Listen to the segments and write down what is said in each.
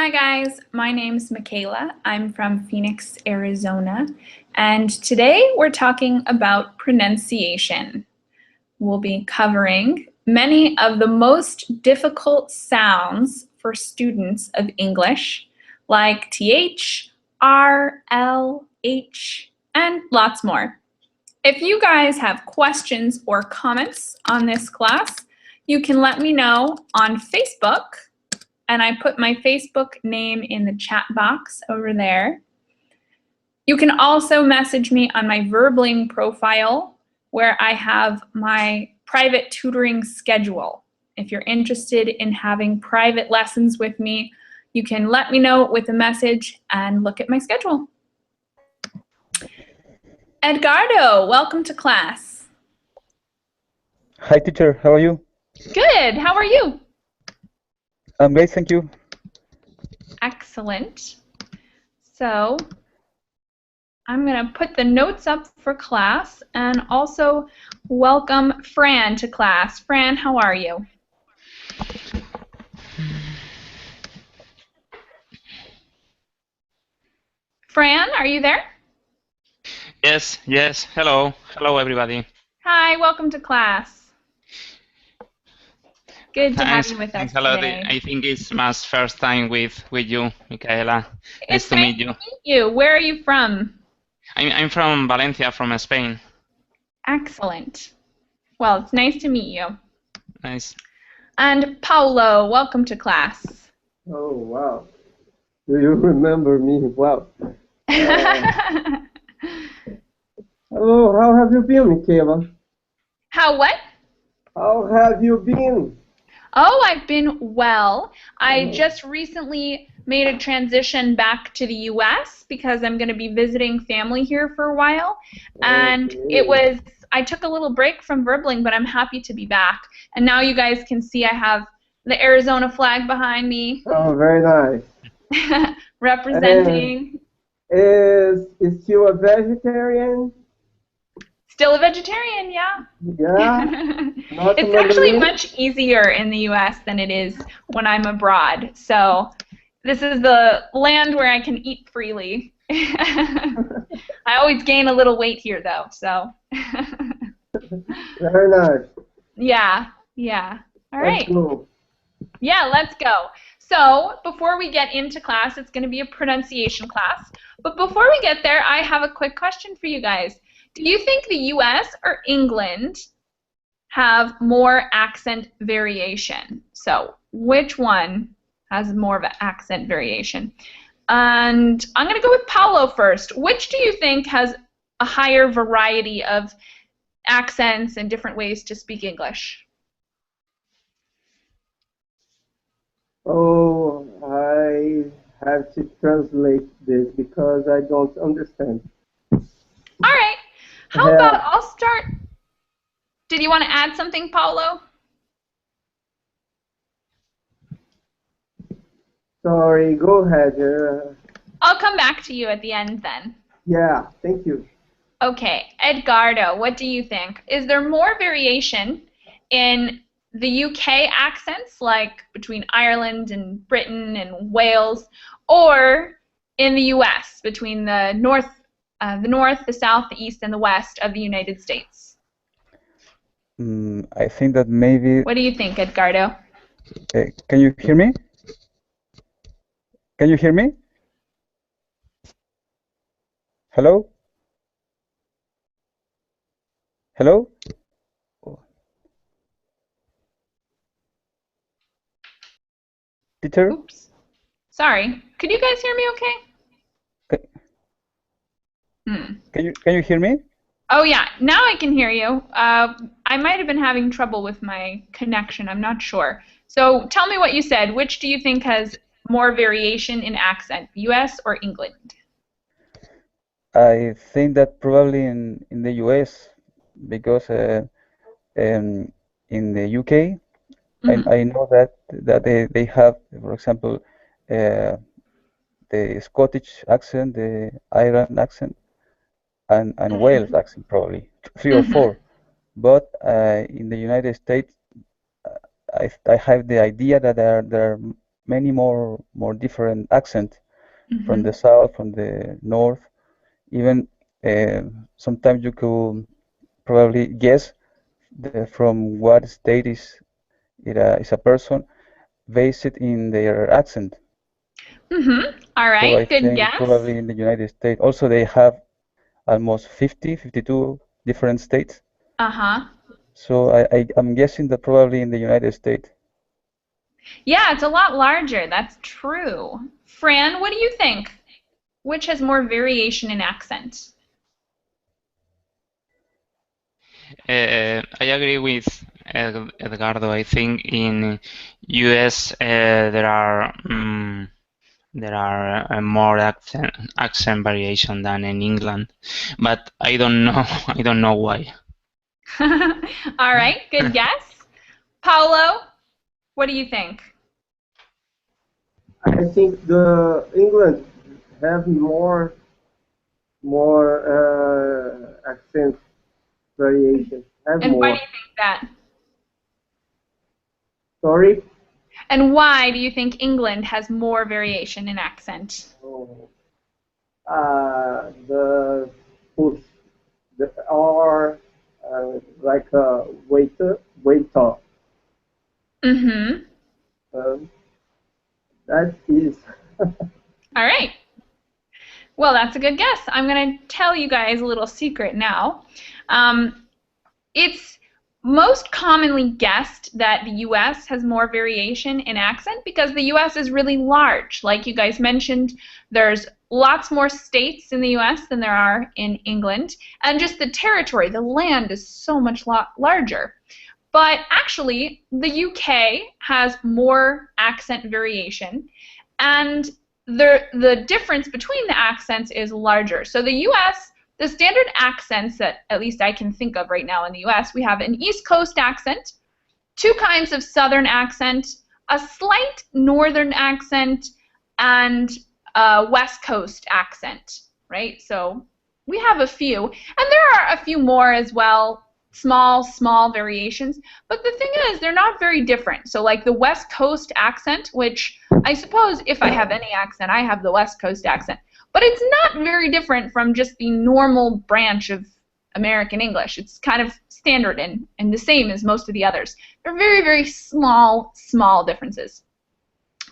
Hi guys, my name's Michaela. I'm from Phoenix, Arizona, and today we're talking about pronunciation. We'll be covering many of the most difficult sounds for students of English, like TH, R, L, H, and lots more. If you guys have questions or comments on this class, you can let me know on Facebook, and I put my Facebook name in the chat box over there. You can also message me on my Verbling profile where I have my private tutoring schedule. If you're interested in having private lessons with me, you can let me know with a message and look at my schedule. Edgardo, welcome to class. Hi, teacher. How are you? Good. How are you? I'm great, thank you. Excellent. So I'm going to put the notes up for class and also welcome Fran to class. Fran, how are you? Fran, are you there? Yes. Hello. Hello, everybody. Hi, welcome to class. Good to have you with us Hello. today. I think it's my first time with you, Micaela. Nice It's to meet you. nice to meet you. Where are you from? I'm from Valencia, from Spain. Excellent. Well, it's nice to meet you. Nice. And Paulo, welcome to class. Oh, wow. Do you remember me? Wow. Hello, how have you been, Michaela? How what? How have you been? Oh, I've been well. I just recently made a transition back to the US because I'm going to be visiting family here for a while. And I took a little break from Verbling, but I'm happy to be back. And now you guys can see I have the Arizona flag behind me. Oh, very nice. Representing. Is still a vegetarian? Still a vegetarian, yeah. Yeah. It's actually much easier in the US than it is when I'm abroad. So this is the land where I can eat freely. I always gain a little weight here, though. So. Very nice. Yeah. All right. Let's go. Yeah, let's go. So before we get into class, it's going to be a pronunciation class. But before we get there, I have a quick question for you guys. Do you think the US or England have more accent variation? So which one has more of an accent variation? And I'm going to go with Paulo first. Which do you think has a higher variety of accents and different ways to speak English? Oh, I have to translate this because I don't understand. All right. How about I'll start. Did you want to add something, Paulo? Sorry, go ahead. I'll come back to you at the end then. Yeah, thank you. Okay, Edgardo, what do you think? Is there more variation in the UK accents, like between Ireland and Britain and Wales, or in the US, between the north, the south, the east, and the west of the United States? I think that maybe... What do you think, Edgardo? Can you hear me? Can you hear me? Hello? Hello? Teacher? Oops. Sorry. Could you guys hear me okay? Can you hear me? Oh yeah, now I can hear you. I might have been having trouble with my connection. I'm not sure. So tell me what you said. Which do you think has more variation in accent, US or England? I think that probably in the US, because in the UK, I know that they have, for example, the Scottish accent, the Ireland accent, and Wales accent, probably 3 or 4. But in the United States, I have the idea that there are many more different accents from Mm-hmm. the south, from the north. Even sometimes you could probably guess from what state is a person based in their accent. Mm-hmm. All So I right, good think guess. probably in the United States. Also, they have almost 50, 52 different states. Uh-huh. So I'm guessing that probably in the United States. Yeah, it's a lot larger. That's true. Fran, what do you think? Which has more variation in accent? I agree with Edgardo. I think in US there are more accent variation than in England, but I don't know. I don't know why. All right, good guess. Paulo, what do you think? I think the England have more accent variation. Have And why do more. you think that? Sorry. And why do you think England has more variation in accent? Oh, the push, the R, like a waiter. Mm-hmm. Um, that is. All right. Well, that's a good guess. I'm going to tell you guys a little secret now. It's most commonly guessed that the US has more variation in accent because the US is really large. Like you guys mentioned, there's lots more states in the US than there are in England. And just the territory, the land is so much larger. But actually, the UK has more accent variation, and the difference between the accents is larger. So the US, the standard accents that at least I can think of right now in the US, we have an East Coast accent, two kinds of Southern accent, a slight Northern accent, and a West Coast accent, right? So we have a few, and there are a few more as well, small variations, but the thing is they're not very different. So like the West Coast accent, which I suppose if I have any accent, I have the West Coast accent, but it's not very different from just the normal branch of American English. It's kind of standard and the same as most of the others. They're very small differences.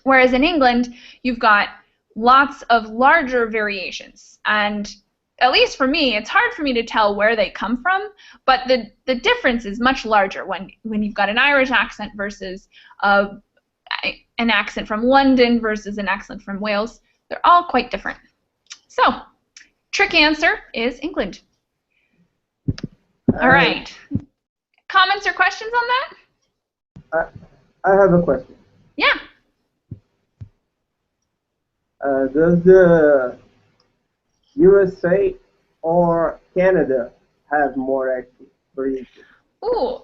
Whereas in England, you've got lots of larger variations, and at least for me, it's hard for me to tell where they come from, but the difference is much larger when you've got an Irish accent versus an accent from London versus an accent from Wales. They're all quite different. So, trick answer is England. All right. Comments or questions on that? I have a question. Yeah. Does the USA or Canada have more accent variation? Ooh,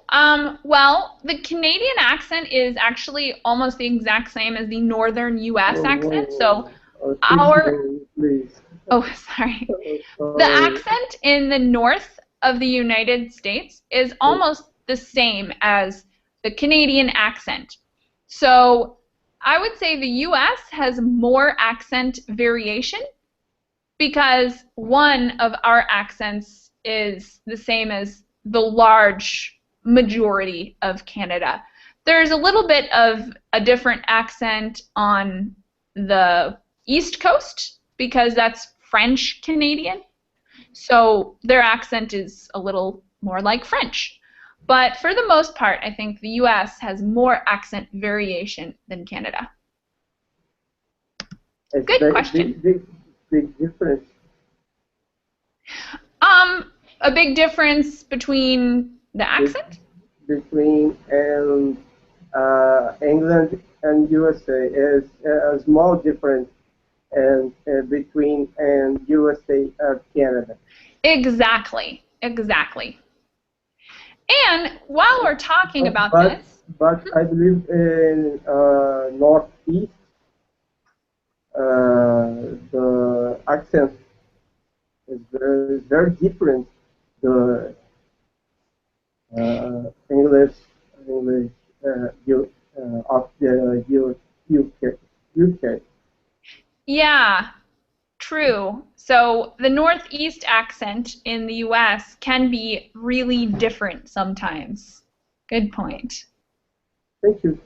well, the Canadian accent is actually almost the exact same as the Northern U.S. accent. So Please. oh, sorry. Sorry. The accent in the north of the United States is almost the same as the Canadian accent. So I would say the U.S. has more accent variation because one of our accents is the same as the large majority of Canada. There's a little bit of a different accent on the East Coast because that's French Canadian. So their accent is a little more like French. But for the most part, I think the US has more accent variation than Canada. Good question. Big difference. A big difference between the accent? Between England and USA is a small difference and between USA and Canada. Exactly. And while we're talking about this, but I believe in Northeast, the accent is very different. The English of the UK. Yeah, true. So the Northeast accent in the US can be really different sometimes. Good point. Thank you.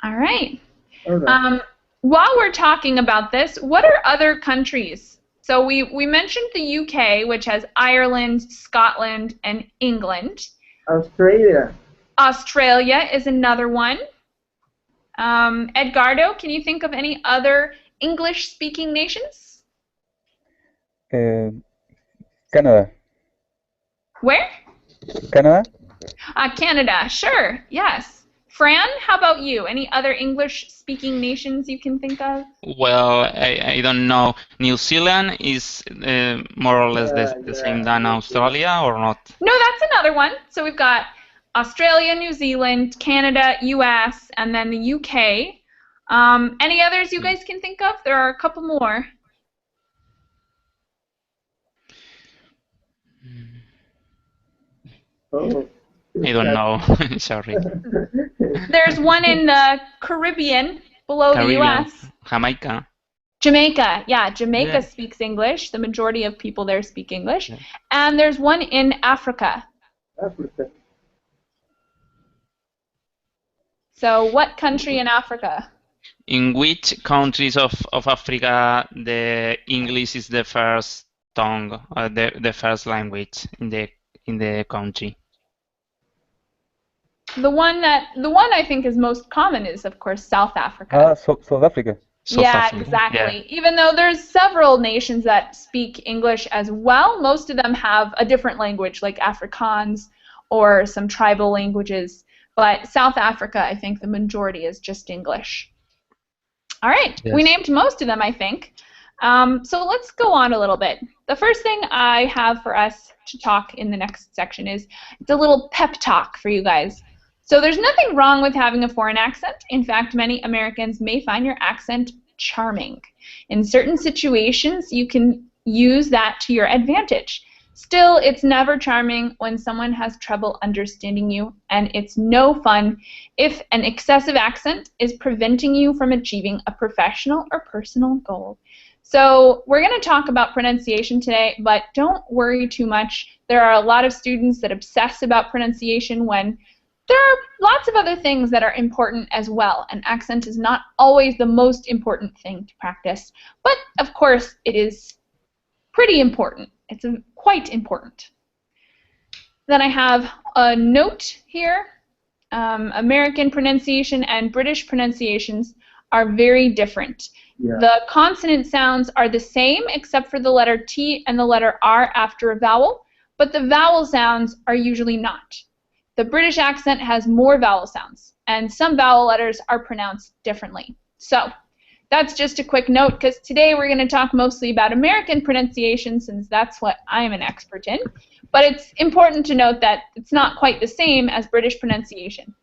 All right. All right. While we're talking about this, what are other countries? So we mentioned the UK, which has Ireland, Scotland, and England. Australia. Australia is another one. Edgardo, can you think of any other English-speaking nations? Canada. Where? Canada? Canada, sure, yes. Fran, how about you? Any other English-speaking nations you can think of? Well, I don't know. New Zealand is more or less the same than New Zealand. Australia, or not? No, that's another one. So we've got Australia, New Zealand, Canada, US, and then the UK. Any others you guys can think of? There are a couple more. Oh. I don't know. Sorry. There's one in the Caribbean below the Caribbean, US. Jamaica. Jamaica, yeah, Jamaica Yeah. speaks English. The majority of people there speak English. Yeah. And there's one in Africa. Africa. So what country in Africa? In which countries of Africa the English is the first tongue, the first language in the country? The one I think is most common is, of course, South Africa. South Africa. South Yeah, Africa. exactly. Yeah. Even though there's several nations that speak English as well, most of them have a different language, like Afrikaans or some tribal languages. But South Africa, I think the majority is just English. All right, we Yes. named most of them, I think. So let's go on a little bit. The first thing I have for us to talk in the next section is it's a little pep talk for you guys. So there's nothing wrong with having a foreign accent. In fact, many Americans may find your accent charming. In certain situations, you can use that to your advantage. Still, it's never charming when someone has trouble understanding you, and it's no fun if an excessive accent is preventing you from achieving a professional or personal goal. So we're going to talk about pronunciation today, but don't worry too much. There are a lot of students that obsess about pronunciation when there are lots of other things that are important as well. An accent is not always the most important thing to practice, but of course it is pretty important. It's quite important. Then I have a note here. American pronunciation and British pronunciations are very different. Yeah. The consonant sounds are the same except for the letter T and the letter R after a vowel, but the vowel sounds are usually not. The British accent has more vowel sounds, and some vowel letters are pronounced differently. So that's just a quick note, because today we're going to talk mostly about American pronunciation, since that's what I'm an expert in. But it's important to note that it's not quite the same as British pronunciation.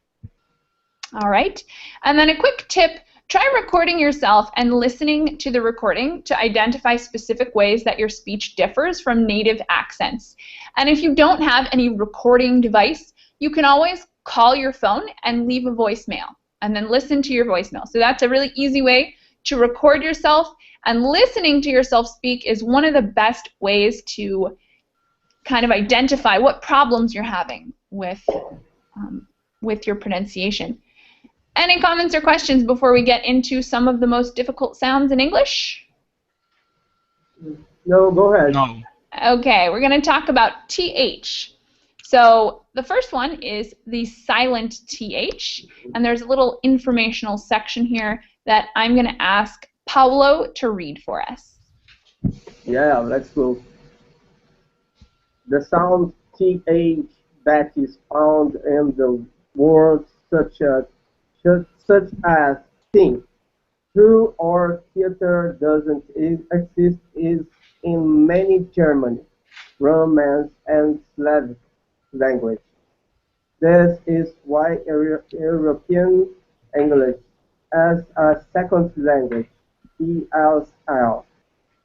All right, and then a quick tip. Try recording yourself and listening to the recording to identify specific ways that your speech differs from native accents. And if you don't have any recording device, you can always call your phone and leave a voicemail and then listen to your voicemail. So that's a really easy way to record yourself, and listening to yourself speak is one of the best ways to kind of identify what problems you're having with your pronunciation. Any comments or questions before we get into some of the most difficult sounds in English? No, go ahead. No. Okay, we're going to talk about TH. So the first one is the silent TH, and there's a little informational section here that I'm going to ask Paulo to read for us. Yeah, let's go. The sound TH that is found in the words such as think, true, or theater doesn't exist is in many German, Romance, and Slavic language. This is why European English as a second language, ESL,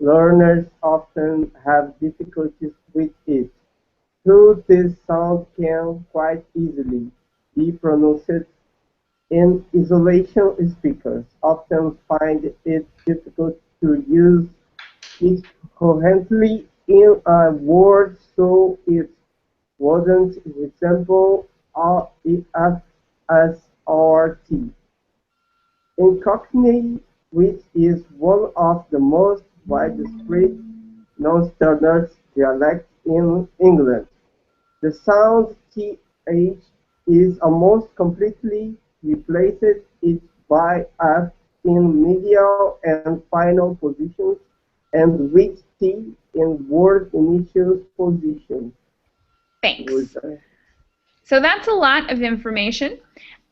learners often have difficulties with it. Though this sound can quite easily be pronounced In isolation, speakers often find it difficult to use it coherently in a word, so it wouldn't resemble F as RT. In Cockney, which is one of the most widespread non-standard dialects in England, the sound th is almost completely replaced it by f in medial and final positions and with t in word initial position. Thanks. So that's a lot of information.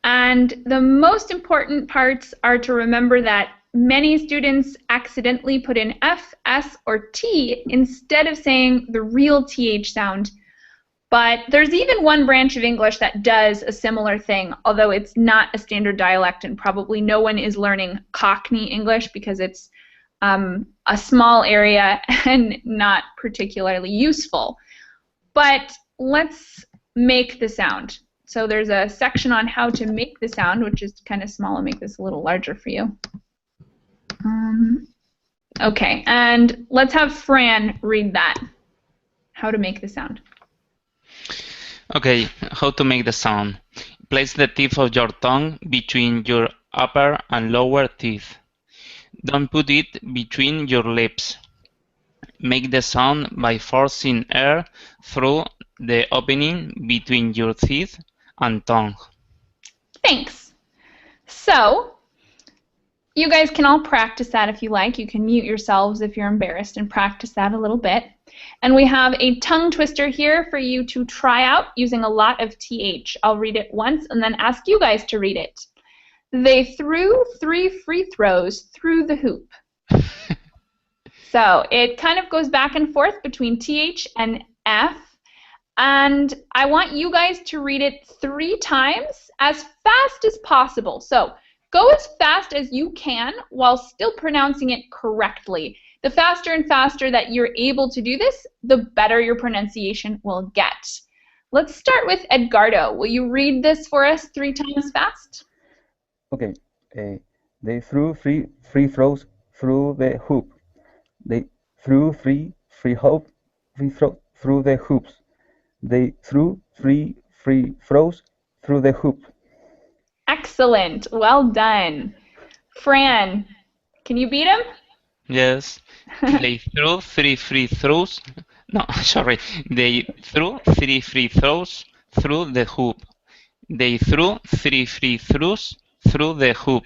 And the most important parts are to remember that many students accidentally put in F, S, or T instead of saying the real TH sound. But there's even one branch of English that does a similar thing, although it's not a standard dialect, and probably no one is learning Cockney English because it's a small area and not particularly useful. But let's make the sound. So there's a section on how to make the sound, which is kind of small. I'll make this a little larger for you. Okay, and let's have Fran read that. How to make the sound. Okay, how to make the sound. Place the tip of your tongue between your upper and lower teeth. Don't put it between your lips. Make the sound by forcing air through the opening between your teeth and tongue. Thanks. So, you guys can all practice that if you like. You can mute yourselves if you're embarrassed and practice that a little bit. And we have a tongue twister here for you to try out using a lot of TH. I'll read it once and then ask you guys to read it. They threw 3 free throws through the hoop. So it kind of goes back and forth between TH and F. And I want you guys to read it 3 times as fast as possible. So go as fast as you can while still pronouncing it correctly. The faster and faster that you're able to do this, the better your pronunciation will get. Let's start with Edgardo. Will you read this for us 3 times fast? Okay. They threw free throws through the hoop. They threw free through the hoops. They threw free throws through the hoop. Excellent. Well done. Fran, can you beat him? Yes. They threw 3 free throws. No, sorry. They threw 3 free throws through the hoop. They threw 3 free throws through the hoop.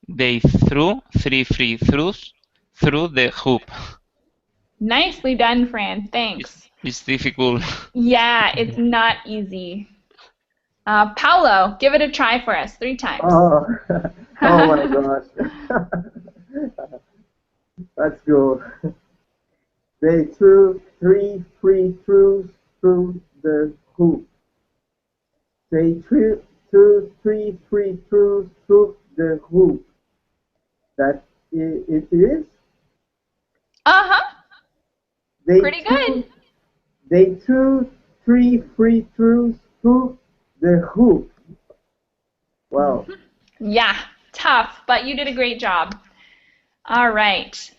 They threw 3 free throws through the hoop. Nicely done, Fran. Thanks. It's difficult. Yeah, it's not easy. Paulo, give it a try for us 3 times. Oh, oh my gosh. Let's go. They threw 3 free throws through the hoop. They threw 3 free throws through the hoop. That it is? Uh-huh. Pretty good. They threw 3 free throws through the hoop. Wow. Yeah, tough, but you did a great job. All right.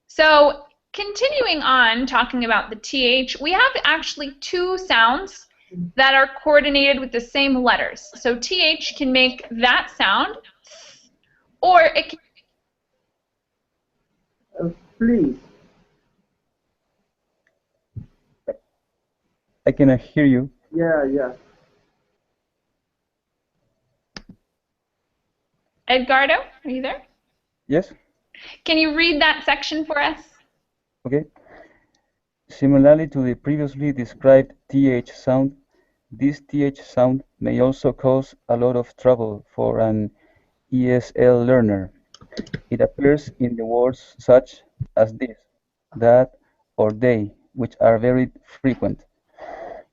So continuing on talking about the TH, we have actually 2 sounds that are coordinated with the same letters. So TH can make that sound, or it can... Please. I cannot hear you. Yeah. Edgardo, are you there? Yes? Can you read that section for us? Okay. Similarly to the previously described TH sound, this TH sound may also cause a lot of trouble for an ESL learner. It appears in the words such as this, that, or they, which are very frequent.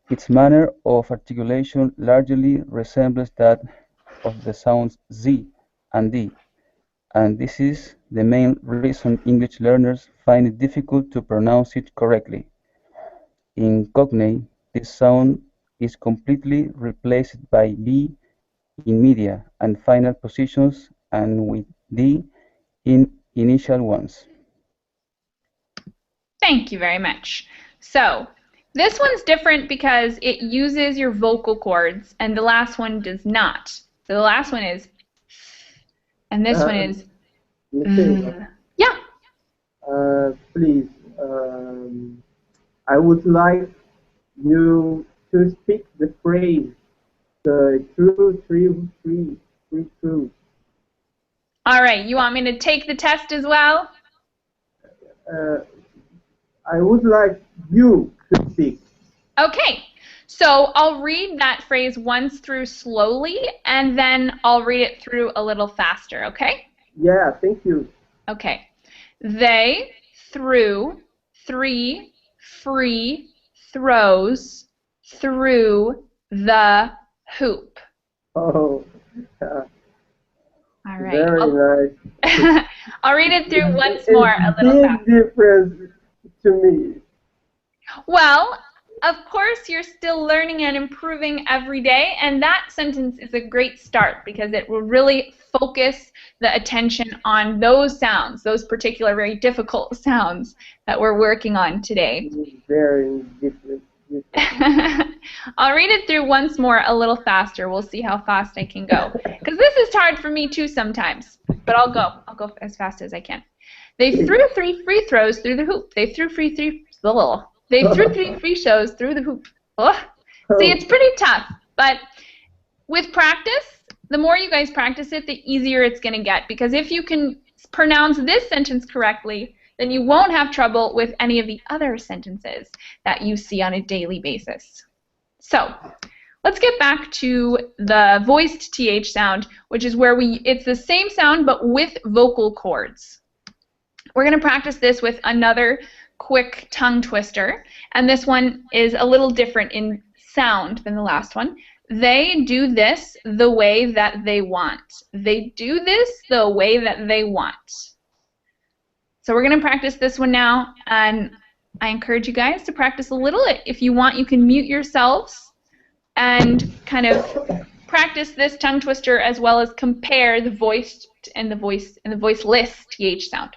Its manner of articulation largely resembles that of the sounds Z and D, and this is the main reason English learners find it difficult to pronounce it correctly. In Cockney, this sound is completely replaced by B in media and final positions and with the initial ones. Thank you very much. So this one's different because it uses your vocal cords and the last one does not. So the last one is, and this one is, Michaela, yeah. please, I would like you to speak the phrase true, true. All right, you want me to take the test as well? Uh, I would like you to speak. Okay, so I'll read that phrase once through slowly and then I'll read it through a little faster, okay? Yeah, thank you. Okay. They threw 3 free throws through the hoop. Oh, All right. very nice. I'll read it through once It's more a little big faster. difference to me. Well, of course, you're still learning and improving every day, and that sentence is a great start because it will really focus the attention on those sounds, those particular very difficult sounds that we're working on today. Very different. I'll read it through once more a little faster. We'll see how fast I can go. Because this is hard for me too sometimes, but I'll go as fast as I can. They threw 3 free throws through the hoop. They threw 3 free shows through the hoop. Ugh. See, it's pretty tough, but with practice, the more you guys practice it, the easier it's going to get. Because if you can pronounce this sentence correctly, then you won't have trouble with any of the other sentences that you see on a daily basis. So, let's get back to the voiced TH sound, which is where it's the same sound but with vocal cords. We're going to practice this with another quick tongue twister, and this one is a little different in sound than the last one. They do this the way that they want. They do this the way that they want. So we're going to practice this one now, and I encourage you guys to practice a little. If you want, you can mute yourselves and kind of practice this tongue twister as well as compare the voiced and the voiceless TH sound.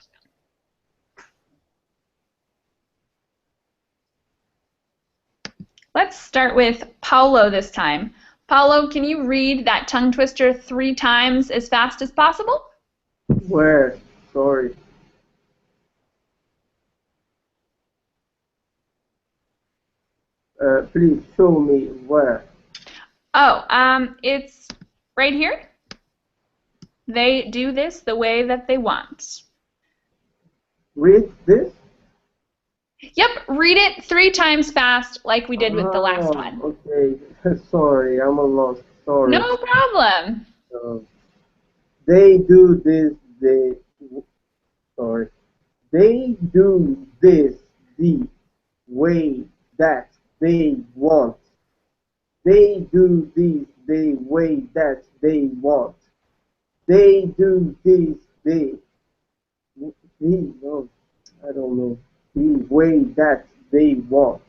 Let's start with Paulo this time. Paulo, can you read that tongue twister 3 times as fast as possible? Where? Sorry. Please show me where. Oh, it's right here. They do this the way that they want. Read this? Yep, read it 3 times fast like we did with the last one. Okay, sorry, I'm lost. Sorry. No problem. They do this, sorry. They do this the way that they want. They do this the way that they want. They do this no, I don't know. The way that they want.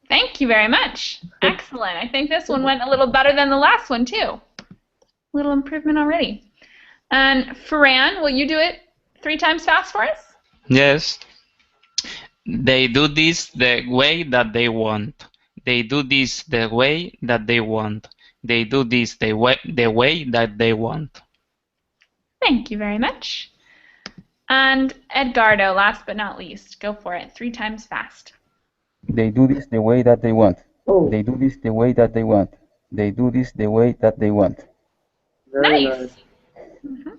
Thank you very much. Excellent. I think this one went a little better than the last one, too. Little improvement already. And Ferran, will you do it 3 times fast for us? Yes. They do this the way that they want. They do this the way that they want. They do this the way that they want. Thank you very much. And Edgardo, last but not least, go for it. 3 times fast. They do this the way that they want. Oh. They do this the way that they want. They do this the way that they want. Very Nice. nice. Mm-hmm.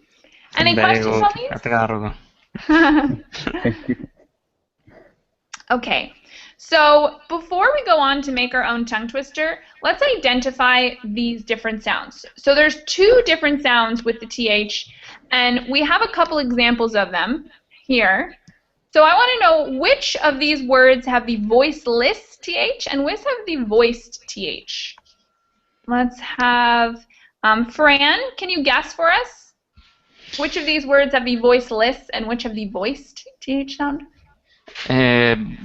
Any Very questions good, on these? Edgardo. Thank you. Okay, so before we go on to make our own tongue twister, let's identify these different sounds. So there's 2 different sounds with the TH, and we have a couple examples of them here. So I want to know which of these words have the voiceless TH and which have the voiced TH. Let's have Fran, can you guess for us? Which of these words have the voiceless and which have the voiced TH sound?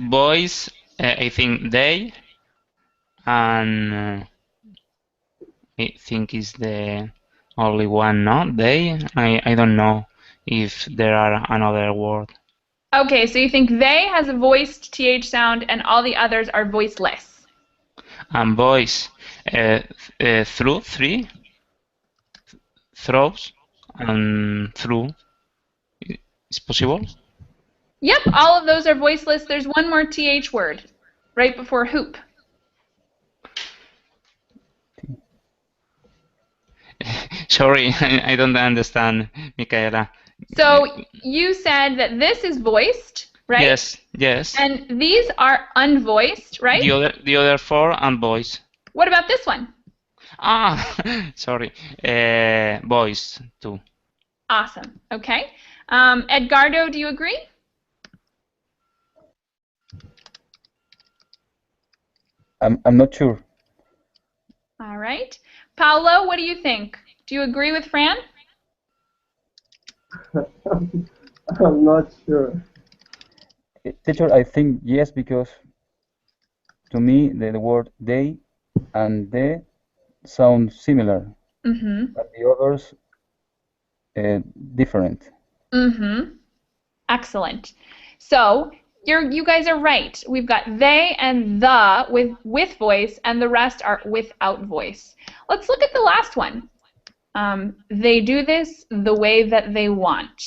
Boys, I think they, and I think is the only one, no? They? I don't know if there are another word. Okay, so you think they has a voiced TH sound and all the others are voiceless. And voice, through, three, throws, and through. Is possible? Yep, all of those are voiceless. There's one more TH word right before hoop. Sorry, I don't understand, Michaela. So you said that this is voiced, right? Yes, yes. And these are unvoiced, right? The other four and voice. What about this one? Ah, sorry. Voice too. Awesome. Okay. Edgardo, do you agree? I'm not sure. All right. Paolo, what do you think? Do you agree with Fran? I'm not sure. Teacher, I think yes, because to me the word they and the sound similar, but the others different. Excellent. So you guys are right. We've got they and the with voice, and the rest are without voice. Let's look at the last one. They do this the way that they want.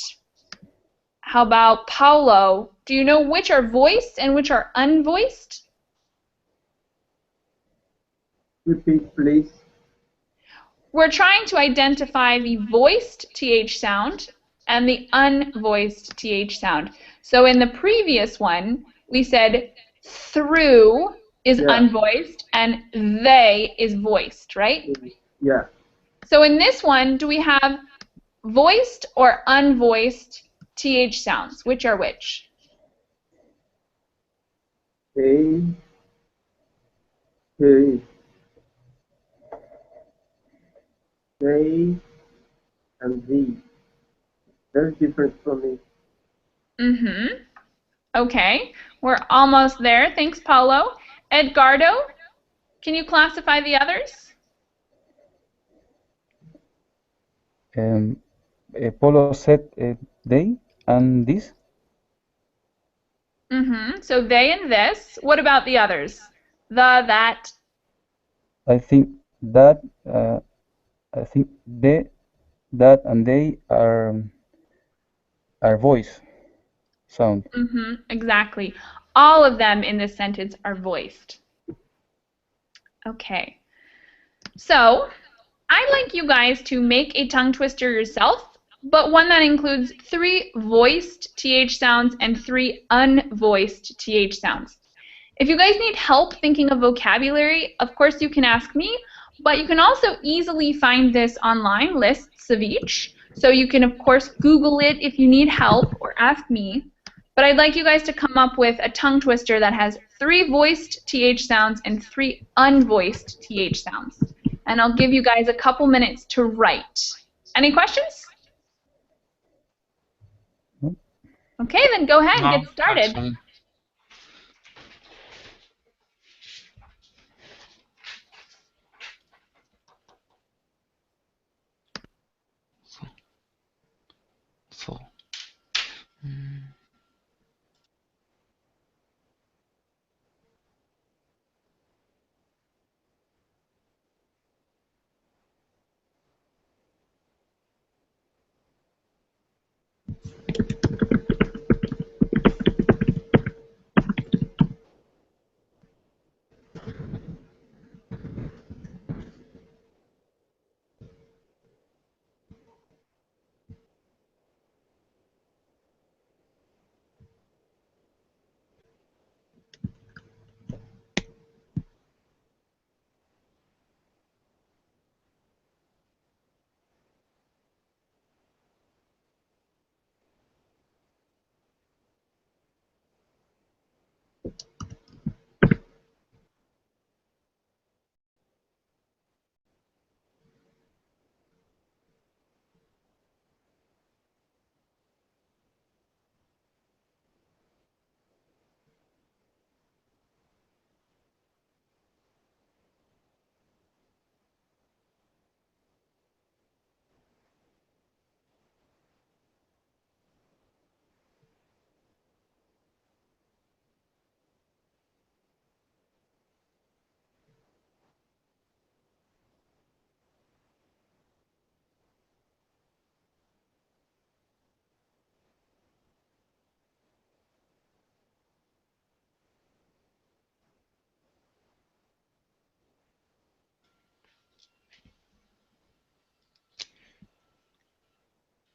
How about Paulo? Do you know which are voiced and which are unvoiced? Repeat, please. We're trying to identify the voiced TH sound and the unvoiced TH sound. So in the previous one, we said through is unvoiced and they is voiced, right? Yeah. So in this one, do we have voiced or unvoiced TH sounds? Which are which? Hey. Hey. They and thee. Very different from me. Okay, we're almost there. Thanks, Paulo. Edgardo, can you classify the others? Polo said they and this. So they and this. What about the others? The, that. I think that I think the that and they are voice sound. Exactly. All of them in this sentence are voiced. Okay. So I'd like you guys to make a tongue twister yourself, but one that includes 3 voiced TH sounds and 3 unvoiced TH sounds. If you guys need help thinking of vocabulary, of course you can ask me, but you can also easily find this online, lists of each. So you can, of course, Google it if you need help or ask me. But I'd like you guys to come up with a tongue twister that has 3 voiced TH sounds and 3 unvoiced TH sounds. And I'll give you guys a couple minutes to write. Any questions? Okay, then go ahead and get started. So.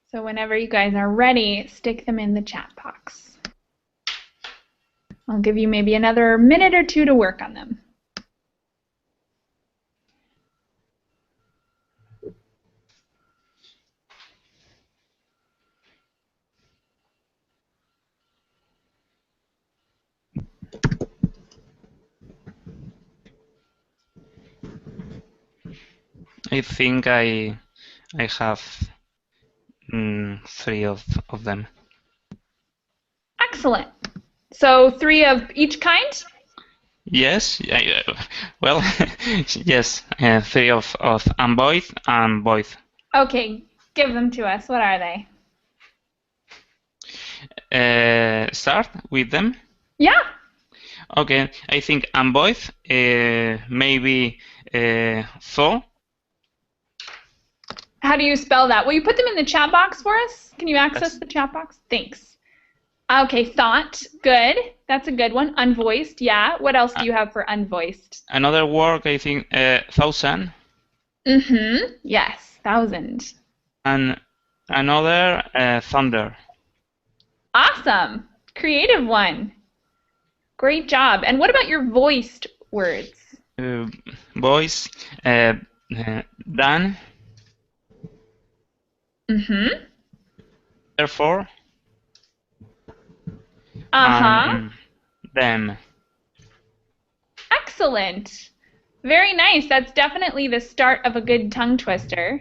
So whenever you guys are ready, stick them in the chat box. I'll give you maybe another minute or two to work on them. I think I have 3 of them. Excellent. So 3 of each kind? Yes. Well, yes. 3 of unvoiced and voiced. Okay, give them to us. What are they? Start with them. Yeah. Okay. I think unvoiced. Maybe so. How do you spell that? Will you put them in the chat box for us? Can you access the chat box? Thanks. Okay, thought. Good. That's a good one. Unvoiced. Yeah. What else do you have for unvoiced? Another word, I think, 1,000. Mm-hmm. Yes, 1,000. And another, thunder. Awesome. Creative one. Great job. And what about your voiced words? Voice, than, Mm-hmm. therefore, Uh-huh. them. Excellent. Very nice. That's definitely the start of a good tongue twister.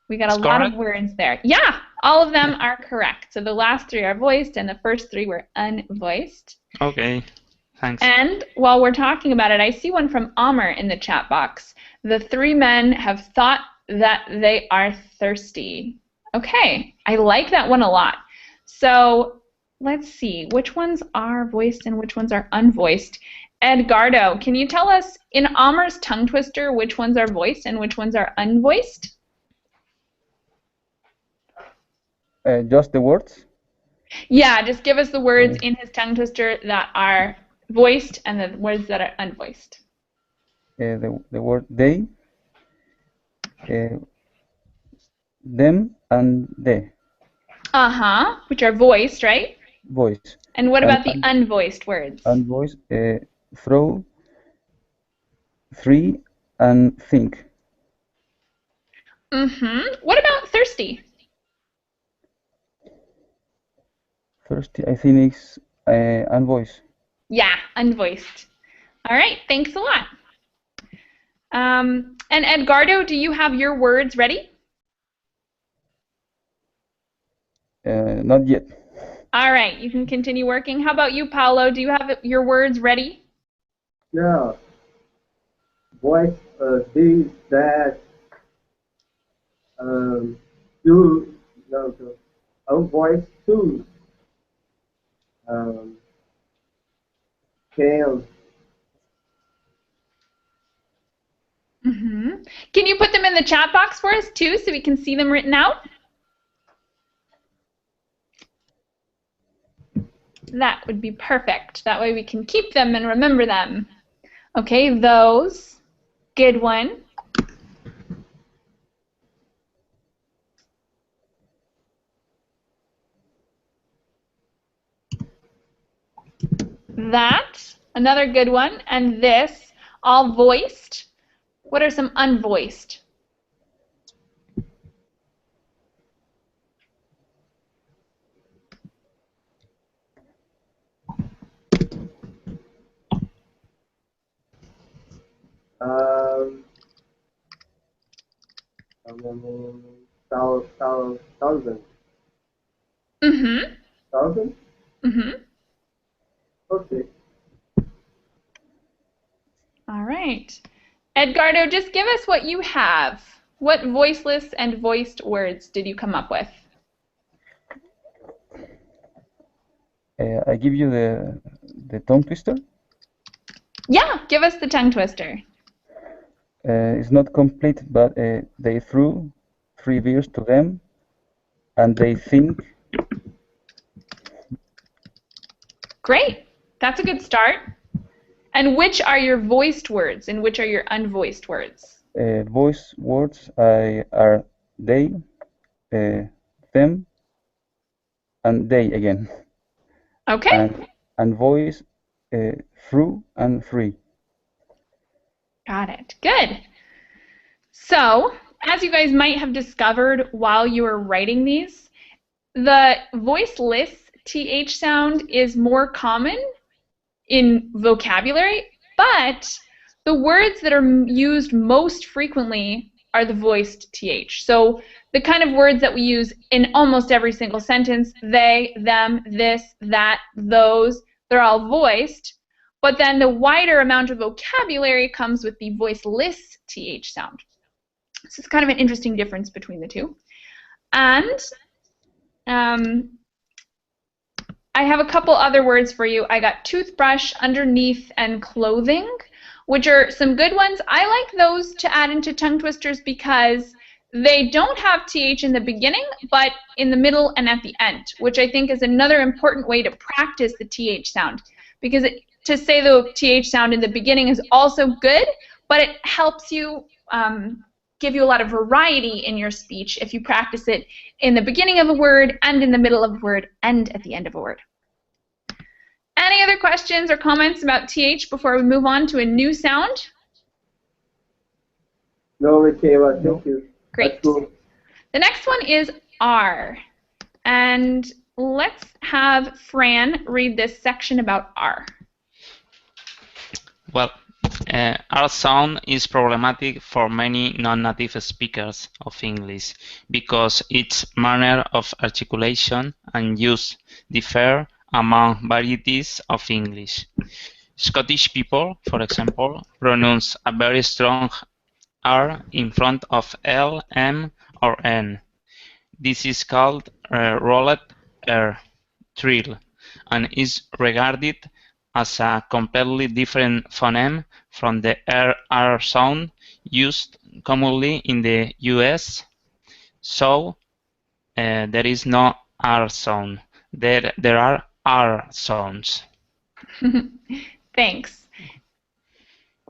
We got a lot of words there. Yeah, all of them are correct. So the last 3 are voiced and the first 3 were unvoiced. Okay, thanks. And while we're talking about it, I see one from Amr in the chat box. The 3 men have thought that they are thirsty. Okay, I like that one a lot. So let's see, which ones are voiced and which ones are unvoiced? Edgardo, can you tell us in Amr's tongue twister which ones are voiced and which ones are unvoiced? Just the words? Yeah, just give us the words in his tongue twister that are voiced and the words that are unvoiced. The word they, them, and they. Uh-huh, which are voiced, right? Voice. And what about the unvoiced words? Unvoiced, throw, three, and think. Mm-hmm. What about thirsty? Thirsty, I think it's unvoiced. Yeah, unvoiced. All right, thanks a lot. And Edgardo, do you have your words ready? Not yet. All right, you can continue working. How about you, Paolo? Do you have your words ready? Yeah. Voice, this, that, do, no, voice, to, can. Mm-hmm. Can you put them in the chat box for us too so we can see them written out? That would be perfect. That way we can keep them and remember them. Okay, those. Good one. That. Another good one. And this. All voiced. What are some unvoiced? Thousand. Mm-hmm. Thousand? Mm-hmm. Okay. All right. Edgardo, just give us what you have. What voiceless and voiced words did you come up with? I give you the tongue twister. Yeah, give us the tongue twister. It's not complete, but they threw 3 beers to them, and they think. Great. That's a good start. And which are your voiced words and which are your unvoiced words? Voice words are they, them and they again. Okay. And voice through and free. Got it. Good. So, as you guys might have discovered while you were writing these, the voiceless TH sound is more common in vocabulary, but the words that are used most frequently are the voiced TH. So the kind of words that we use in almost every single sentence, they, them, this, that, those, they're all voiced, but then the wider amount of vocabulary comes with the voiceless TH sound. So it's kind of an interesting difference between the two. And I have a couple other words for you. I got toothbrush, underneath, and clothing, which are some good ones. I like those to add into tongue twisters because they don't have TH in the beginning, but in the middle and at the end, which I think is another important way to practice the TH sound. Because to say the TH sound in the beginning is also good, but it helps you give you a lot of variety in your speech if you practice it in the beginning of a word and in the middle of a word and at the end of a word. Any other questions or comments about TH before we move on to a new sound? No, Michaela, thank you. Great. The next one is R. And let's have Fran read this section about R. Well, R sound is problematic for many non-native speakers of English because its manner of articulation and use differ among varieties of English. Scottish people, for example, pronounce a very strong R in front of L, M, or N. This is called rolled R, trill, and is regarded as a completely different phoneme from the R sound used commonly in the US. So there is no R sound. There are R sounds. Thanks.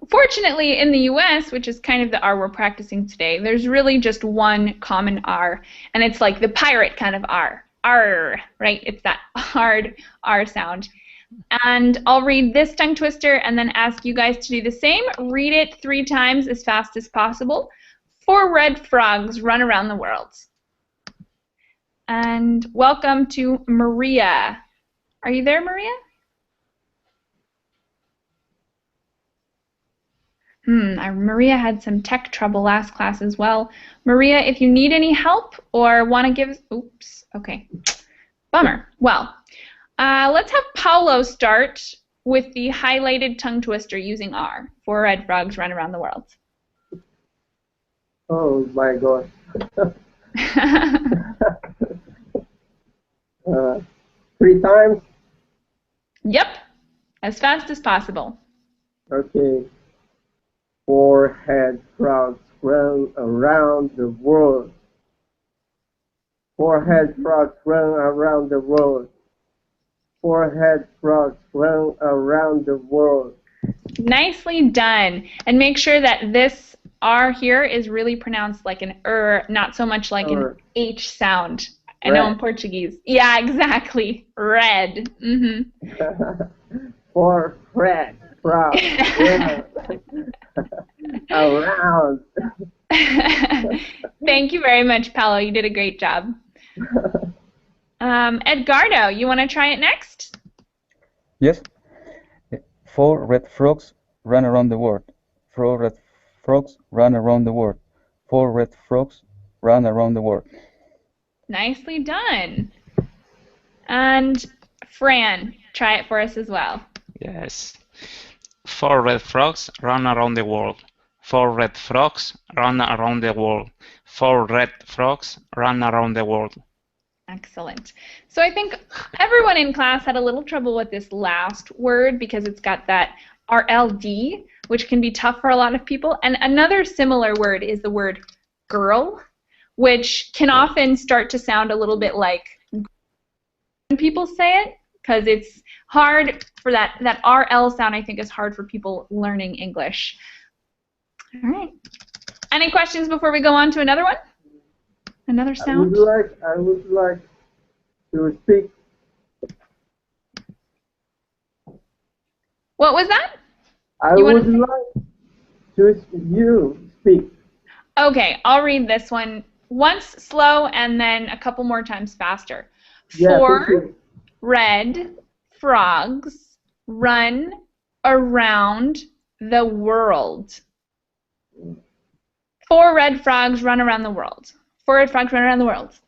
Fortunately, in the US, which is kind of the R we're practicing today, there's really just one common R, and it's like the pirate kind of R. R, right? It's that hard R sound. And I'll read this tongue twister and then ask you guys to do the same. Read it 3 times as fast as possible. 4 red frogs run around the world. And welcome to Maria. Are you there, Maria? Maria had some tech trouble last class as well. Maria, if you need any help or want to give... Oops, okay. Bummer. Well, let's have Paulo start with the highlighted tongue twister using R. 4 red frogs run around the world. Oh my God. 3 times? Yep, as fast as possible. Okay. 4 red frogs run around the world. 4 red frogs run around the world. 4 red frogs run around the world. Nicely done. And make sure that this R here is really pronounced like an not so much like an H sound. I know in Portuguese. Yeah, exactly. Red. 4 red frogs run around. Thank you very much, Paolo. You did a great job. Edgardo, you want to try it next? Yes. 4 red frogs run around the world. 4 red frogs run around the world. 4 red frogs run around the world. Nicely done. And Fran, try it for us as well. Yes. 4 red frogs run around the world. 4 red frogs run around the world. 4 red frogs run around the world. Excellent. So I think everyone in class had a little trouble with this last word because it's got that RLD, which can be tough for a lot of people. And another similar word is the word girl, which can often start to sound a little bit like when people say it, because it's hard for that RL sound. I think is hard for people learning English. All right. Any questions before we go on to another one? Another sound? I would like to speak. What was that? I You would want to? like to you speak. Okay, I'll read this one once slow and then a couple more times faster. Yeah, thank 4 you. red frogs run around the world. 4 red frogs run around the world. 4 red frogs run around the world.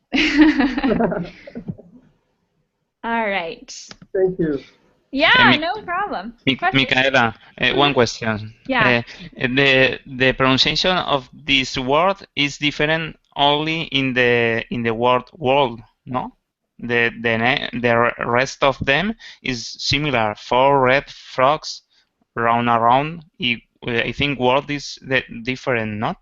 All right. Thank you. Yeah, no problem. Question? Micaela, one question. Yeah. The pronunciation of this word is different only in the word world, no? The rest of them is similar. 4 red frogs run around. I think word is different, not?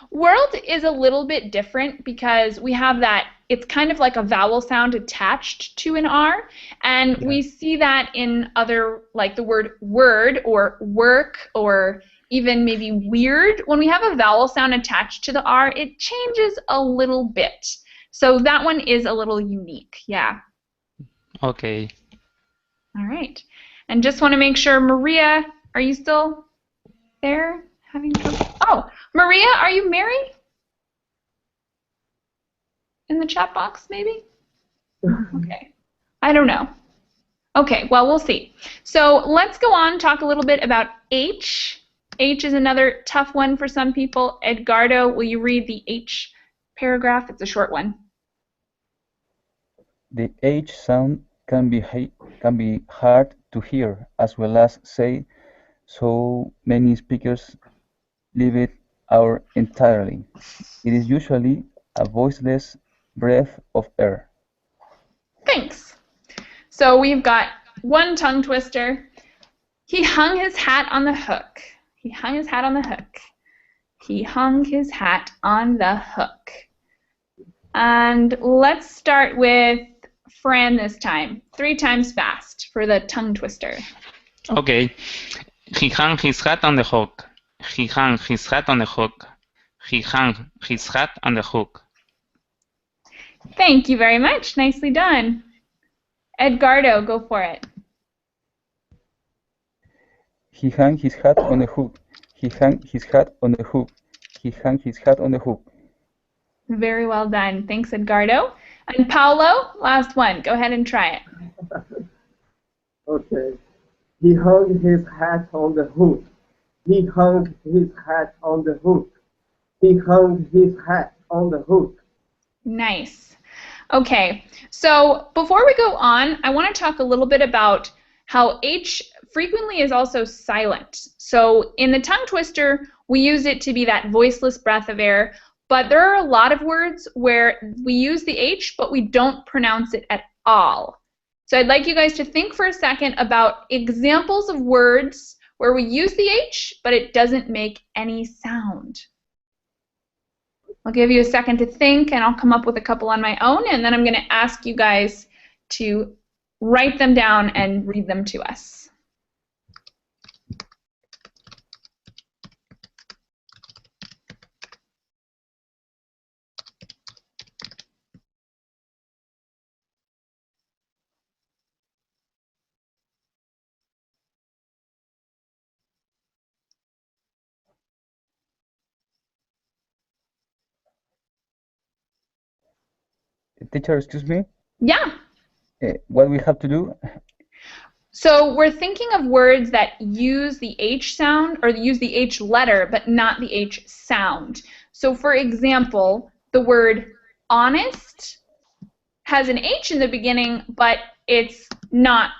World is a little bit different because we have that, it's kind of like a vowel sound attached to an R, and we see that in other, like the word word or work or even maybe weird. When we have a vowel sound attached to the R, it changes a little bit. So that one is a little unique, yeah. Okay. All right. And just want to make sure, Maria, are you still there? Having trouble? Oh, Maria, are you married? In the chat box, maybe? Okay. I don't know. Okay, well, we'll see. So let's go on, talk a little bit about H. H is another tough one for some people. Edgardo, will you read the H paragraph? It's a short one. The H sound can be hard to hear, as well as say, so many speakers leave it out entirely. It is usually a voiceless breath of air. Thanks. So we've got one tongue twister. He hung his hat on the hook. He hung his hat on the hook. He hung his hat on the hook. And let's start with Fran this time. 3 times fast for the tongue twister. Okay. He hung his hat on the hook. He hung his hat on the hook. He hung his hat on the hook. Thank you very much. Nicely done. Edgardo, go for it. He hung his hat on the hook. He hung his hat on the hook. He hung his hat on the hook. Very well done. Thanks, Edgardo. And Paulo, last one. Go ahead and try it. Okay. He hung his hat on the hook. He hung his hat on the hook. He hung his hat on the hook. Nice. Okay, so before we go on, I want to talk a little bit about how H frequently is also silent. So in the tongue twister, we use it to be that voiceless breath of air, but there are a lot of words where we use the H, but we don't pronounce it at all. So I'd like you guys to think for a second about examples of words where we use the H, but it doesn't make any sound. I'll give you a second to think, and I'll come up with a couple on my own, and then I'm going to ask you guys to write them down and read them to us. Teacher, excuse me? Yeah. What we have to do? So we're thinking of words that use the H sound or use the H letter, but not the H sound. So for example, the word honest has an H in the beginning, but it's not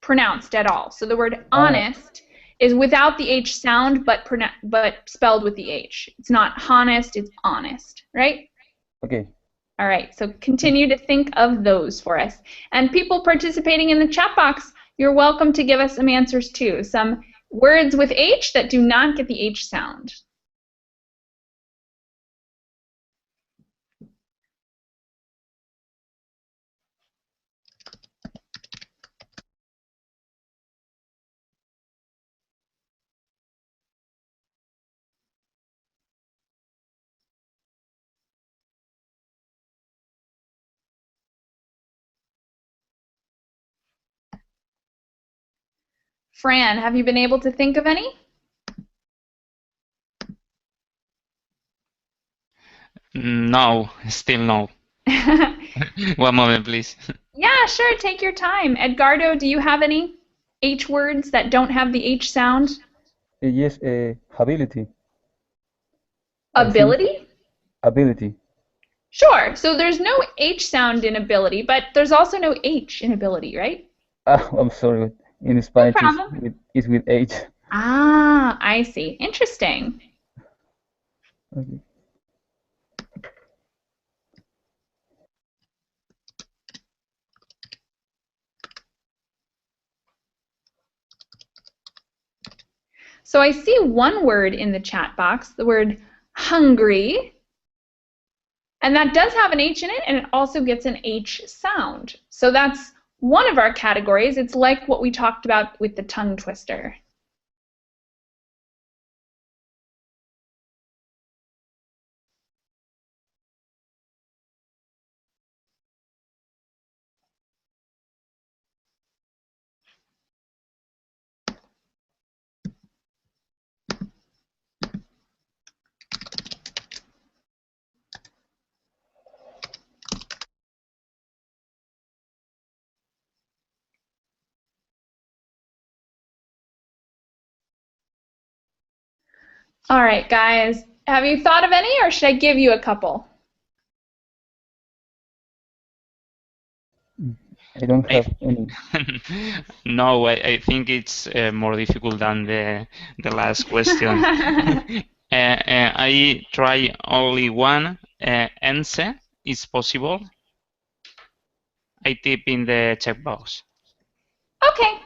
pronounced at all. So the word honest is without the H sound, but spelled with the H. It's not honest, it's honest, right? Okay. All right, so continue to think of those for us. And people participating in the chat box, you're welcome to give us some answers too. Some words with H that do not get the H sound. Fran, have you been able to think of any? No, still no. One moment, please. Yeah, sure, take your time. Edgardo, do you have any H words that don't have the H sound? Yes, ability. I think Ability? ability. Sure, so there's no H sound in ability, but there's also no H in ability, right? I'm sorry. In No Spanish, problem. it's with H. Ah, I see. Interesting. Okay. So I see one word in the chat box, the word hungry, and that does have an H in it, and it also gets an H sound. So that's one of our categories. It's like what we talked about with the tongue twister. All right, guys, have you thought of any, or should I give you a couple? I don't have any. No, I think it's more difficult than the last question. I try only one. Ense is possible. I type in the checkbox. Okay.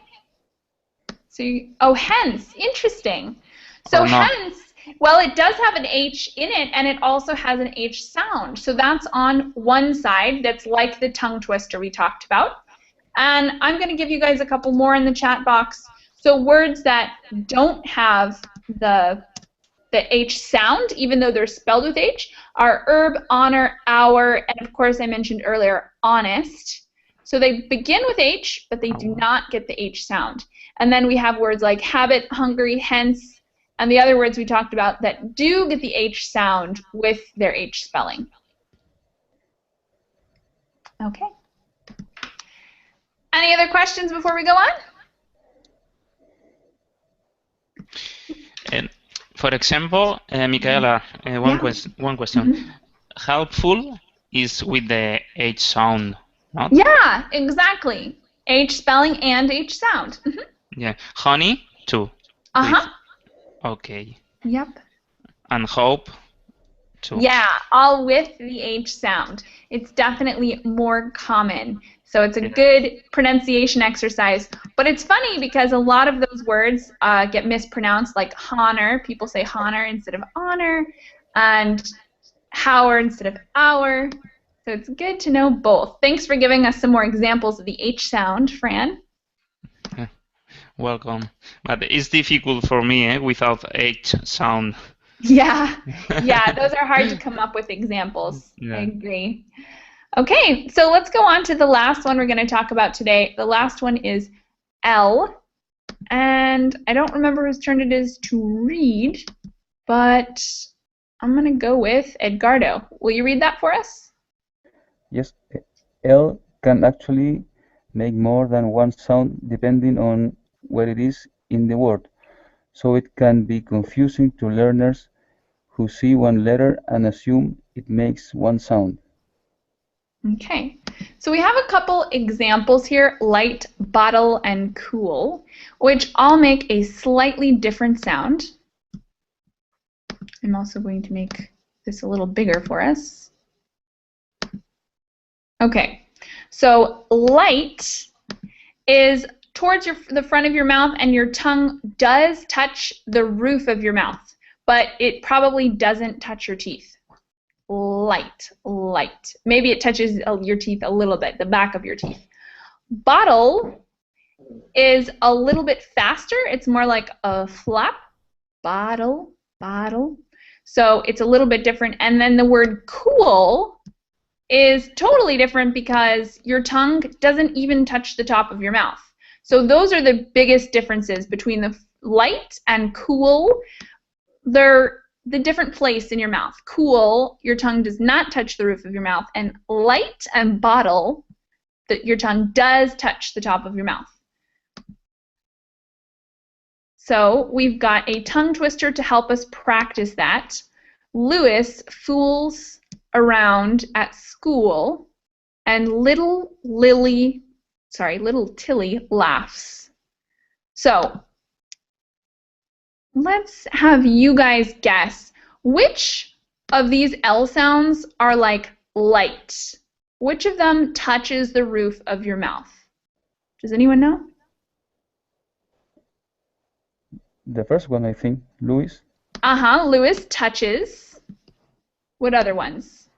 So hence, interesting. So Or no? hence, well, it does have an H in it, and it also has an H sound. So that's on one side. That's like the tongue twister we talked about. And I'm going to give you guys a couple more in the chat box. So words that don't have the H sound, even though they're spelled with H, are herb, honor, hour, and of course I mentioned earlier, honest. So they begin with H, but they do not get the H sound. And then we have words like habit, hungry, hence, and the other words we talked about that do get the H sound with their H spelling. Okay. Any other questions before we go on? And for example, Michaela, one question. Helpful is with the H sound, not? Yeah, exactly. H spelling and H sound. Yeah. Honey, too. Uh-huh. Okay. Yep. And hope, too. Yeah, all with the H sound. It's definitely more common. So it's a good pronunciation exercise. But it's funny because a lot of those words get mispronounced, like honor. People say honor instead of honor, and hour instead of hour. So it's good to know both. Thanks for giving us some more examples of the H sound, Fran. Welcome. But it's difficult for me without H sound. Yeah, yeah, those are hard to come up with examples. Yeah. I agree. Okay, so let's go on to the last one we're going to talk about today. The last one is L, and I don't remember whose turn it is to read, but I'm going to go with Edgardo. Will you read that for us? Yes, L can actually make more than one sound depending on where it is in the word, so it can be confusing to learners who see one letter and assume it makes one sound. Okay, so we have a couple examples here, light, bottle, and cool, which all make a slightly different sound. I'm also going to make this a little bigger for us. Okay, so light is towards the front of your mouth, and your tongue does touch the roof of your mouth, but it probably doesn't touch your teeth. Light, light. Maybe it touches your teeth a little bit, the back of your teeth. Bottle is a little bit faster. It's more like a flap. Bottle, bottle. So it's a little bit different. And then the word cool is totally different because your tongue doesn't even touch the top of your mouth. So those are the biggest differences between the light and cool. They're the different place in your mouth. Cool, your tongue does not touch the roof of your mouth, and light and bottle, that your tongue does touch the top of your mouth. So we've got a tongue twister to help us practice that. Louis fools around at school, and little Tilly laughs. So let's have you guys guess which of these L sounds are like light. Which of them touches the roof of your mouth? Does anyone know? The first one, I think, Louis. Louis touches. What other ones?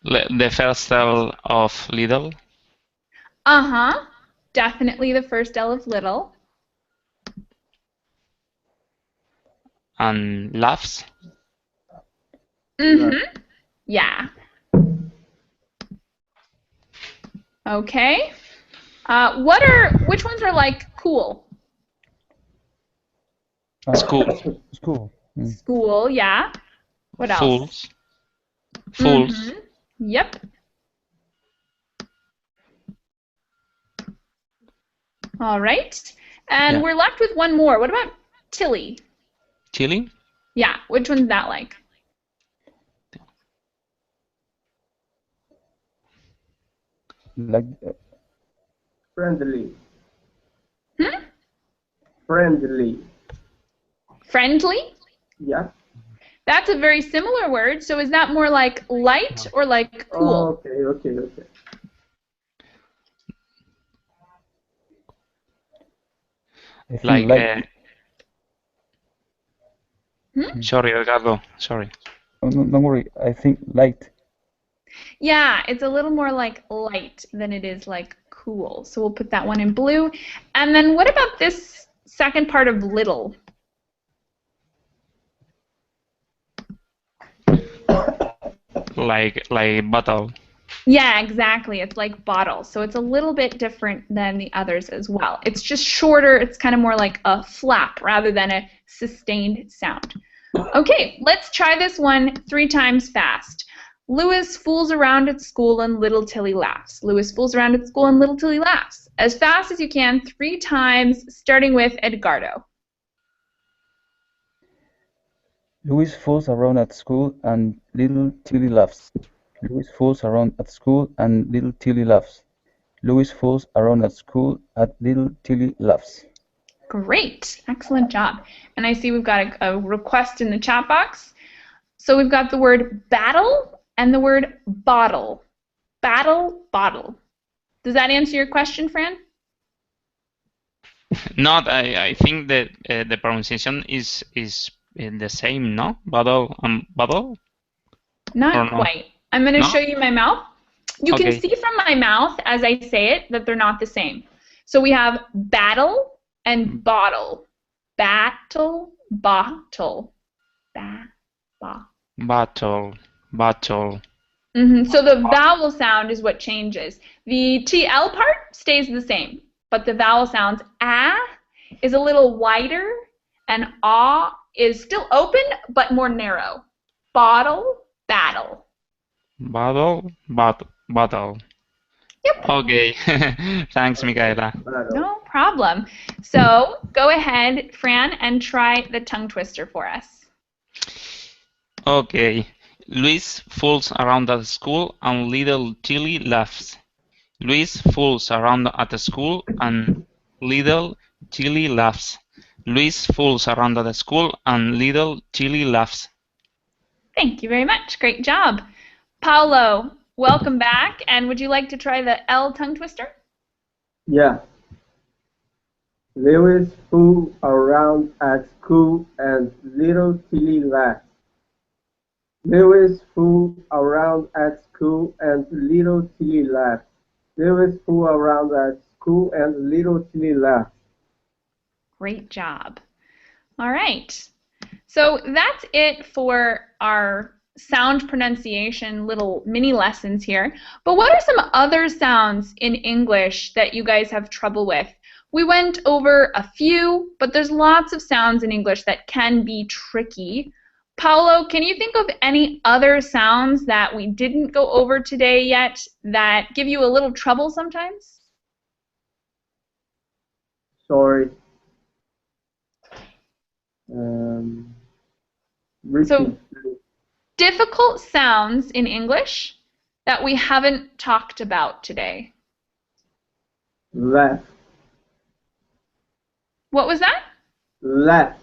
The first L of little. Definitely the first L of little. And laughs. Yeah. Okay. Which ones are like cool? School. School. School, yeah. What else? Fools. Yep. All right. And we're left with one more. What about Tilly? Tilly? Yeah. Which one's that like? Like Friendly. Friendly. Friendly? Yeah. That's a very similar word. So is that more like light or like cool? Okay. I think Like, light. Sorry, Edgardo. Sorry. Oh, no, don't worry. I think light. Yeah, it's a little more like light than it is like cool. So we'll put that one in blue. And then what about this second part of little? Like bottle. Yeah, exactly. It's like bottle. So it's a little bit different than the others as well. It's just shorter. It's kind of more like a flap rather than a sustained sound. Okay, let's try this one 3 times fast. Louis fools around at school and little Tilly laughs. Louis fools around at school and little Tilly laughs. As fast as you can, 3 times, starting with Edgardo. Louis fools around at school and little Tilly laughs. Louis fools around at school and little Tilly laughs. Louis fools around at school and little Tilly laughs. Great. Excellent job. And I see we've got a request in the chat box. So we've got the word battle and the word bottle. Battle, bottle. Does that answer your question, Fran? Not. I think that the pronunciation is the same, no? Bottle and bottle? Not quite. I'm going to show you my mouth. You can Okay. see from my mouth as I say it that they're not the same. So we have battle and bottle. Battle, bottle. Bottle. So the vowel sound is what changes. The TL part stays the same, but the vowel sounds is a little wider and is still open but more narrow. Bottle, battle. Bottle. Yep. Okay. Thanks, Micaela. No problem. So go ahead, Fran, and try the tongue twister for us. Okay. Luis fools around at school and little Tilly laughs. Luis fools around at the school and little Tilly laughs. Luis fools around at the school and little Tilly laughs. Thank you very much. Great job. Paulo, welcome back. And would you like to try the L tongue twister? Yeah. Lewis flew around at school and little Tilly laughed. Lewis flew around at school and little Tilly laughed. Lewis flew around at school and little Tilly laughed. Great job. All right. So that's it for our sound pronunciation little mini lessons here, but what are some other sounds in English that you guys have trouble with? We went over a few, but there's lots of sounds in English that can be tricky. Paulo, can you think of any other sounds that we didn't go over today yet that give you a little trouble sometimes? Sorry. So, difficult sounds in English that we haven't talked about today. Left. What was that? Left.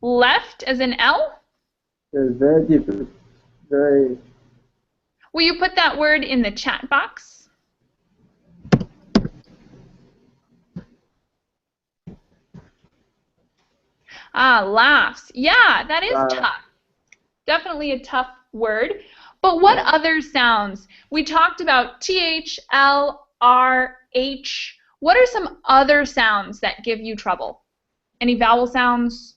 Left as in L? It's very difficult. Very. Will you put that word in the chat box? Laughs. Yeah, that is tough. Definitely a tough word. But what other sounds? We talked about TH, L, R, H. What are some other sounds that give you trouble? Any vowel sounds?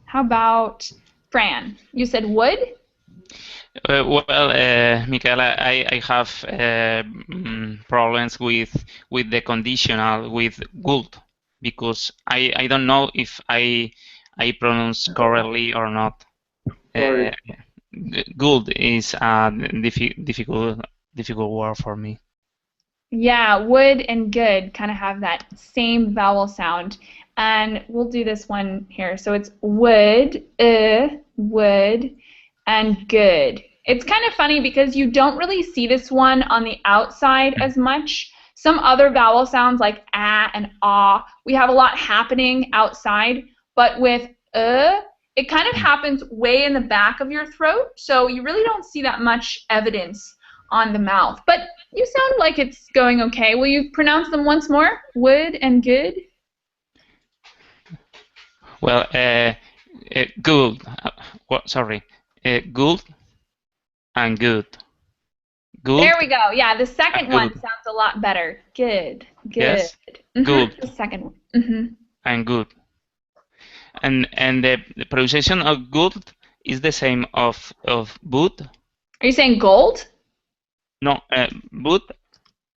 How about Fran? You said wood? Michaela, I have problems with the conditional with good because I don't know if I pronounce correctly or not. Good is a difficult word for me. Yeah, wood and good kind of have that same vowel sound. And we'll do this one here. So it's wood, wood, and good. It's kind of funny because you don't really see this one on the outside as much. Some other vowel sounds like ah and ah, we have a lot happening outside, but with it kind of happens way in the back of your throat, so you really don't see that much evidence on the mouth. But you sound like it's going okay. Will you pronounce them once more? Wood and good? Well, good. Sorry. Good and good. Good. There we go. Yeah, the second one sounds a lot better. Good. Good. Yes. Good. The second one. And good. And the pronunciation of good is the same of boot. Are you saying gold? No, boot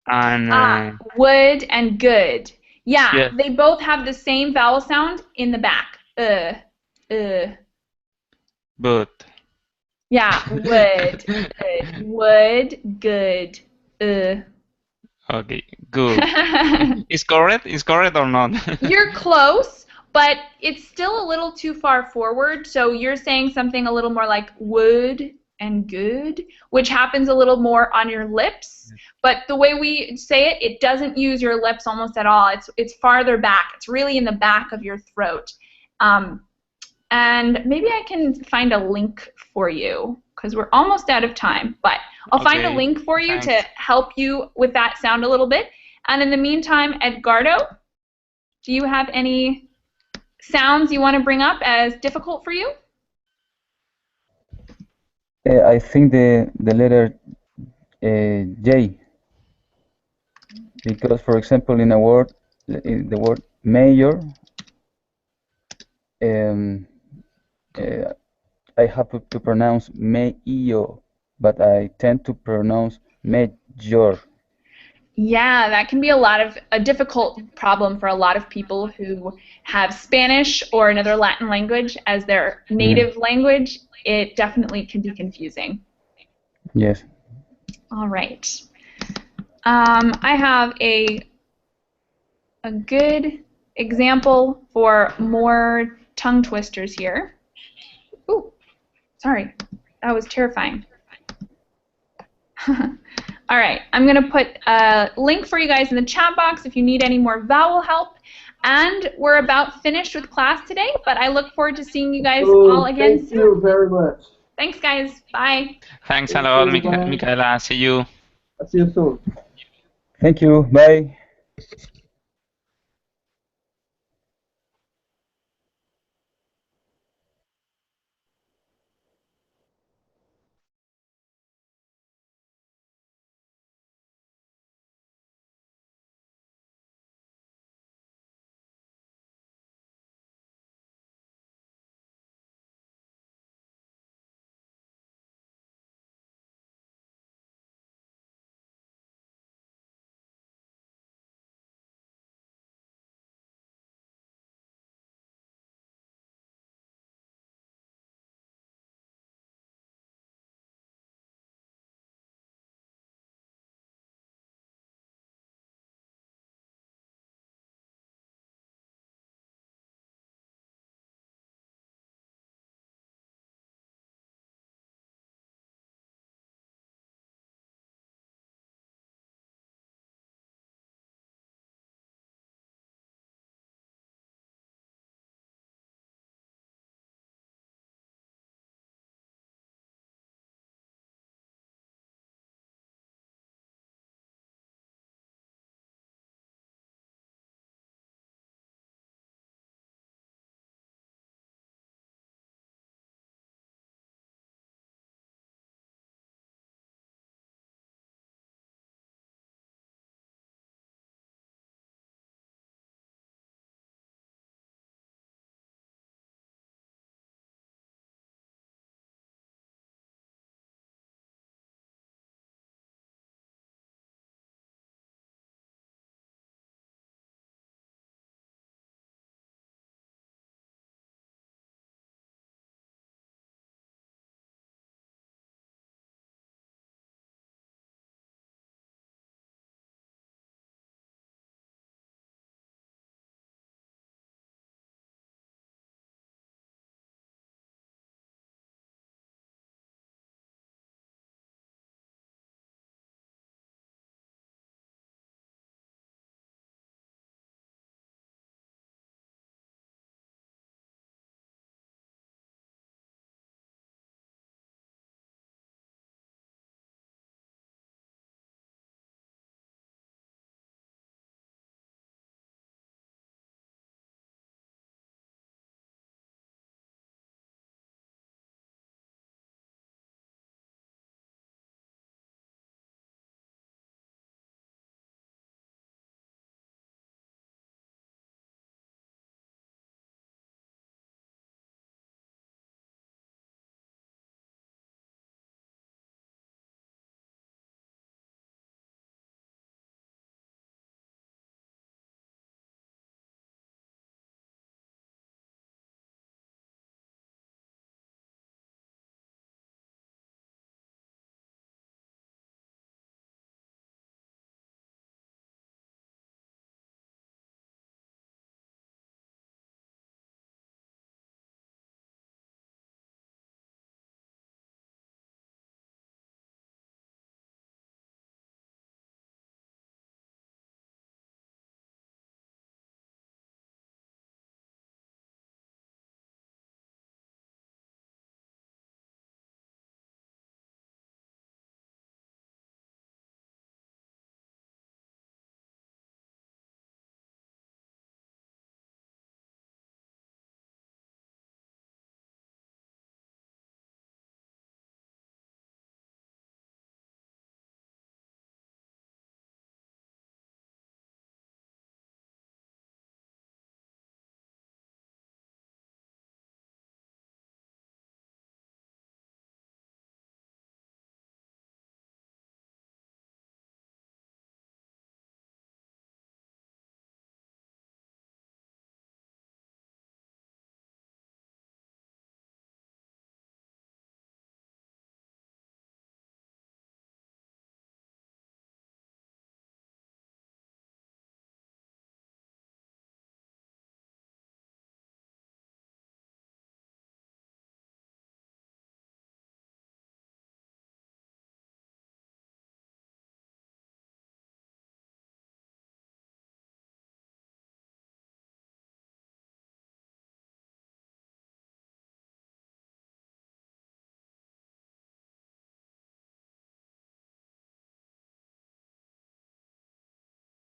and wood and good. Yeah, yes. They both have the same vowel sound in the back. Boot. Yeah, wood, good, wood, good. Okay, good. Is correct? Is correct or not? You're close, but it's still a little too far forward. So you're saying something a little more like wood and good, which happens a little more on your lips. But the way we say it, it doesn't use your lips almost at all. It's farther back. It's really in the back of your throat. And maybe I can find a link for you because we're almost out of time. But I'll find a link for you to help you with that sound a little bit. And in the meantime, Edgardo, do you have any sounds you want to bring up as difficult for you? I think the letter J, because for example in a word, in the word mayor, I have to pronounce mayo, but I tend to pronounce major. Yeah, that can be a difficult problem for a lot of people who have Spanish or another Latin language as their native language. It definitely can be confusing. Yes. All right. I have a good example for more tongue twisters here. Ooh, sorry. That was terrifying. All right, I'm going to put a link for you guys in the chat box if you need any more vowel help. And we're about finished with class today, but I look forward to seeing you guys all again soon. Thank you very much. Thanks, guys. Bye. Thanks a lot, Michaela. See you. I'll see you soon. Thank you. Bye.